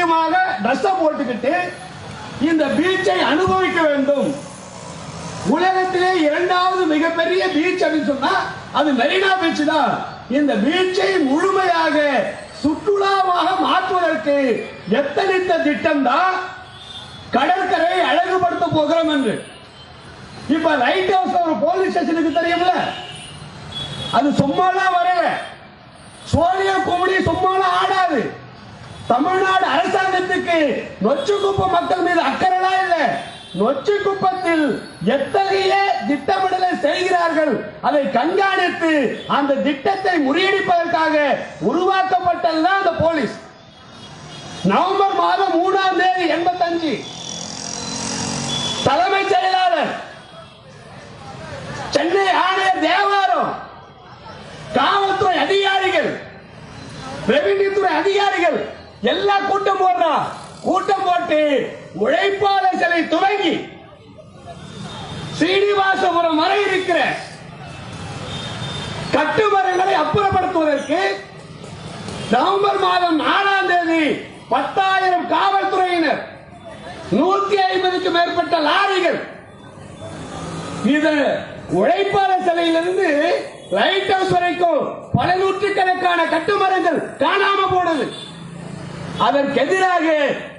நாகரிகமாக ட்ரெஸ் போட்டுக்கிட்டு இந்த பீச்சை அனுபவிக்க வேண்டும். உலகத்திலே இரண்டாவது மிகப்பெரிய பீச் அப்படின்னு சொன்னா அது மெரினா பீச் தான். இந்த பீச்சை முழுமையாக சுற்றுலாவாக மாற்றுவதற்கு எத்தனித்த திட்டம் தான் கடற்கரை அழகுபடுத்த போகிறோம் என்று. இப்ப லைட் ஹவுஸ் ஒரு போலீஸ் ஸ்டேஷனுக்கு தெரியும்ல, அது சும்மாலாம் வரல. சோனியா கும்படி சும்மாலாம் ஆடாது. தமிழ்நாடு அரசாங்கத்துக்கு நொச்சிக்குப்பம் மக்கள் மீது அக்கறைலாம் இல்லை. நொச்சிக்குப்பத்தில் எத்தகைய திட்டமிடலை செய்கிறார்கள் அதை கண்காணித்து அந்த திட்டத்தை முறியடிப்பதற்காக உருவாக்கப்பட்டதுதான் அந்த போலீஸ். நவம்பர் மாதம் 3ஆம் தேதி 85 தலைமைச் செயலாளர், சென்னை ஆணையர் தேவாரம், காவல்துறை அதிகாரிகள், ரெவென்யூ துறை அதிகாரிகள் எல்லாம் கூட்டம் போடுறான். கூட்டம் போட்டு உழைப்பாளர் சிலை துவங்கி ஸ்ரீனிவாசபுரம் வரை இருக்கிற கட்டுமரங்களை அப்புறப்படுத்துவதற்கு நவம்பர் மாதம் 4ஆம் தேதி 10,000 காவல்துறையினர், 150க்கும் மேற்பட்ட லாரிகள், இது உழைப்பாளர் சிலையிலிருந்து லைட் ஹவுஸ் வரைக்கும் பல நூற்றுக்கணக்கான கட்டுமரங்கள் காணாம போனது. அதற்கு எதிராக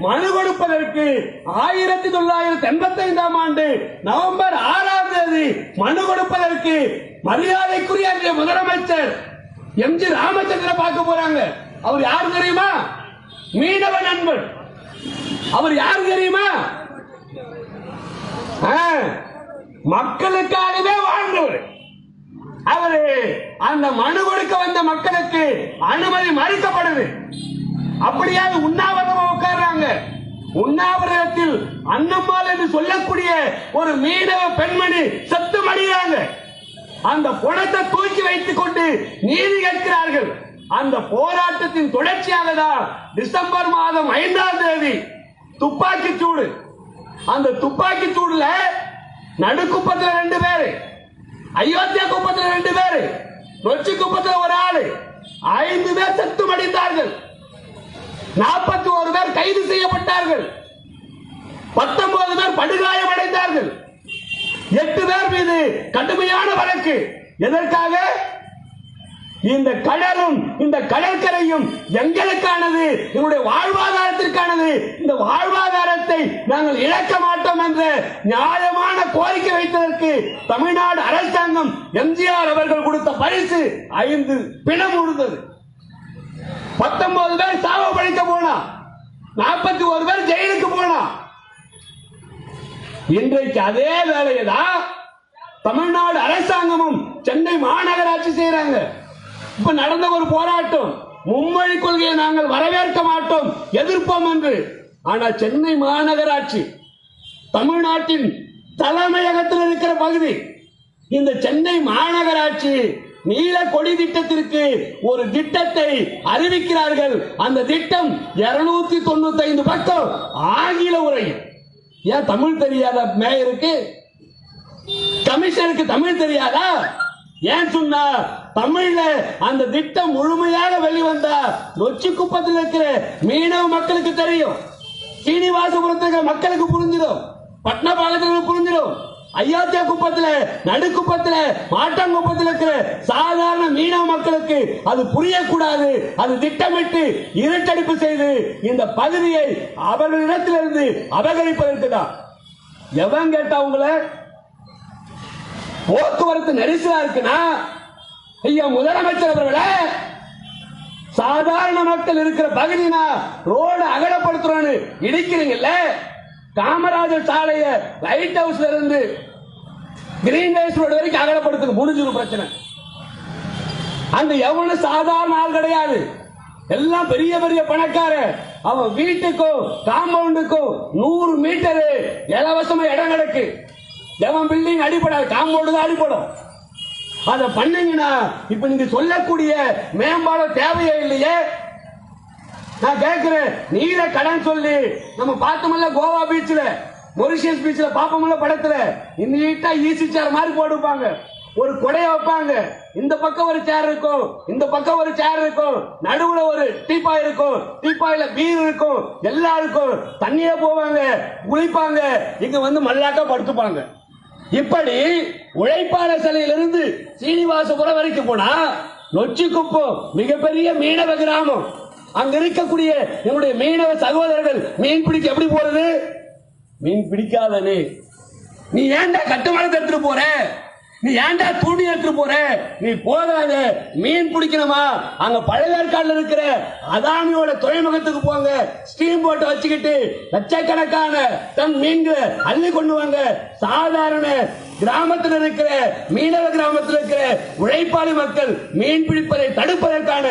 மனு கொடுப்பதற்கு 1985ஆம் ஆண்டு நவம்பர் 6ஆம் தேதி மனு கொடுப்பதற்கு மரியாதைக்குரிய முதலமைச்சர் எம்.ஜி. ராமச்சந்திரன் பார்க்க போறாங்க. அவர் யார் தெரியுமா? மீனவ நண்பன். அவர் யார் தெரியுமா? மக்களுக்காகவே வாழ்ந்தவர். அவரு அந்த மனு கொடுக்க வந்த மக்களுக்கு அனுமதி மறுக்கப்படுது. அப்படியாக உண்ணாவிரதம் உட்கார்றாங்க. உண்ணாவிரதத்தில் அன்னம்மாள் என்று சொல்லக்கூடிய ஒரு மீனவ பெண்மணி செத்து மடிகிறாங்க. அந்த புணத்தை தூக்கி வைத்துக் கொண்டு நீதி கேட்கிறார்கள். அந்த போராட்டத்தின் தொடர்ச்சியாக தான் டிசம்பர் மாதம் 5ஆம் தேதி துப்பாக்கி சூடு. அந்த துப்பாக்கி சூடுல நடுக்குப்பத்தில் 2 பேரு, அயோத்தியா குப்பத்தில் 2 பேரு, நொச்சி குப்பத்தில் ஒரு ஆளு, 5 பேர் செத்து மடிந்தார்கள். 41 பேர் கைது செய்யப்பட்டார்கள். 19 பேர் படுகாயம் அடைந்தார்கள். 8 பேர் மீது கடுமையான வழக்கு. எதற்காக? இந்த கடலும் இந்த கடற்கரையும் எங்களுக்கானது, எங்களுடைய வாழ்வாதாரத்திற்கானது. இந்த வாழ்வாதாரத்தை நாங்கள் இழக்க மாட்டோம் என்ற நியாயமான கோரிக்கை வைத்ததற்கு தமிழ்நாடு அரசாங்கம் எம்ஜிஆர் அவர்கள் கொடுத்த பரிசு 5 பிணம் உழுந்தது. 19 பேர் சாவ பழிக்க போனா, 41 பேர் ஜெயிலுக்கு போனா. இன்றைக்கு அதே வேலையை தான் தமிழ்நாடு அரசாங்கமும் சென்னை மாநகராட்சி செய்யறாங்க. இப்ப நடந்த ஒரு போராட்டம், மும்மொழி கொள்கையை நாங்கள் வரவேற்க மாட்டோம், எதிர்ப்போம் என்று. ஆனால் சென்னை மாநகராட்சி தமிழ்நாட்டின் தலைமையகத்தில் இருக்கிற பகுதி. இந்த சென்னை மாநகராட்சி நீல கொடி திட்டத்திற்கு ஒரு திட்டத்தை அறிவிக்கிறார்கள். அந்த திட்டம் 295 பக்கம் ஆங்கில உரை. ஏன் தமிழ் தெரியாத மேயருக்கு, கமிஷனருக்கு தமிழ் தெரியாதா? ஏன் சொன்னா தமிழ்ல அந்த திட்டம் முழுமையாக வெளிவந்தா நொச்சிக்குப்பத்தில் இருக்கிற மீனவ மக்களுக்கு தெரியும், சீனிவாசபுரத்துக்கு மக்களுக்கு புரிஞ்சிடும், பட்னபாளையத்துக்கு புரிஞ்சிடும். அயோத்தியா குப்பத்துல, நடுக்குப்பத்துல, மாட்டாங்குப்பத்தில் இருக்கிற சாதாரண மீனவ மக்களுக்கு அது புரியக்கூடாது. அது திட்டமிட்டு இருட்டடிப்பு செய்து இந்த பகுதியை அவர்களிடத்திலிருந்து அபகரிப்பதற்கு தான். எவன் கேட்டா உங்களை? போக்குவரத்து நெரிசலா இருக்குன்னா, ஐயா முதலமைச்சர் அவர்களே, சாதாரண மக்கள் இருக்கிற பகுதினா ரோடு அகலப்படுத்துறோன்னு இடிக்கிறீங்கல்ல. காமராஜர் சாலைய லைட் ஹவுஸ்ல இருந்து கிரீன் லைட் ரோடு வரைக்கும் அகலப்படுத்துங்க, முடிஞ்சிடும் பிரச்சனை. அந்த எவ்வளவு சாதாரண ஆள் கிடையாது, எல்லாம் பெரிய பெரிய பணக்கார. அவன் வீட்டுக்கும் காம்பவுண்டுக்கும் 100 மீட்டர் இலவசமா இடம் கிடக்கு. எவன் பில்டிங் அடிப்படாது, காம்பவுண்டு தான் அடிப்படும். அதை பண்ணீங்கன்னா இப்ப நீங்க சொல்லக்கூடிய மேம்பாலம் தேவையே இல்லையே. நான் கேட்கிறேன், நீல கடன் சொல்லி நம்ம பார்த்தோம்ல கோவா பீச்ல, மொரிஷியஸ் பீச்ல பாப்போம்ல படத்துல, நீட்டா ஈசி சேர் மாதிரி போட்டுப்பாங்க. ஒரு கொடைய வைப்பாங்க. இந்த பக்கம் ஒரு சேர் இருக்கும், இந்த பக்கம் ஒரு சேர் இருக்கும், நடுவுல ஒரு டீப்பாய் இருக்கும், டீப்பாயில பீர் இருக்கும், எல்லாம் இருக்கும். தண்ணியே போவாங்க, குளிப்பாங்க, இங்க வந்து மல்லாக்கா படுத்துப்பாங்க. இப்படி உழைப்பாளர் சிலையிலிருந்து சீனிவாசபுரம் வரைக்கும் போனா நொச்சிக்குப்பம் மிகப்பெரிய மீனவ கிராமம். அங்க இருக்கக்கூடிய என்னுடைய மீனவ சகோதரர்கள் மீன் பிடிக்க எப்படி போறது? மீன் பிடிக்காதனே, நீ ஏன்டா கட்டுமானத்தை எடுத்துட்டு போற? நீ ஏன்டா தூண்டி எடுத்துட்டு போற? நீ போகாத, மீன் பிடிக்கணுமா? அங்க பழையற்காடுல இருக்கிற அதானியோட துறைமுகத்துக்கு போங்க, ஸ்டீம் போட்டு வச்சுக்கிட்டு லட்சக்கணக்கான டன் மீன்களை அள்ளி கொண்டு வாங்க. சாதாரண கிராமத்தில் இருக்கிற மீனவ கிராமத்தில் இருக்கிற உழைப்பாளி மக்கள் மீன் பிடிப்பதை தடுப்பதற்கான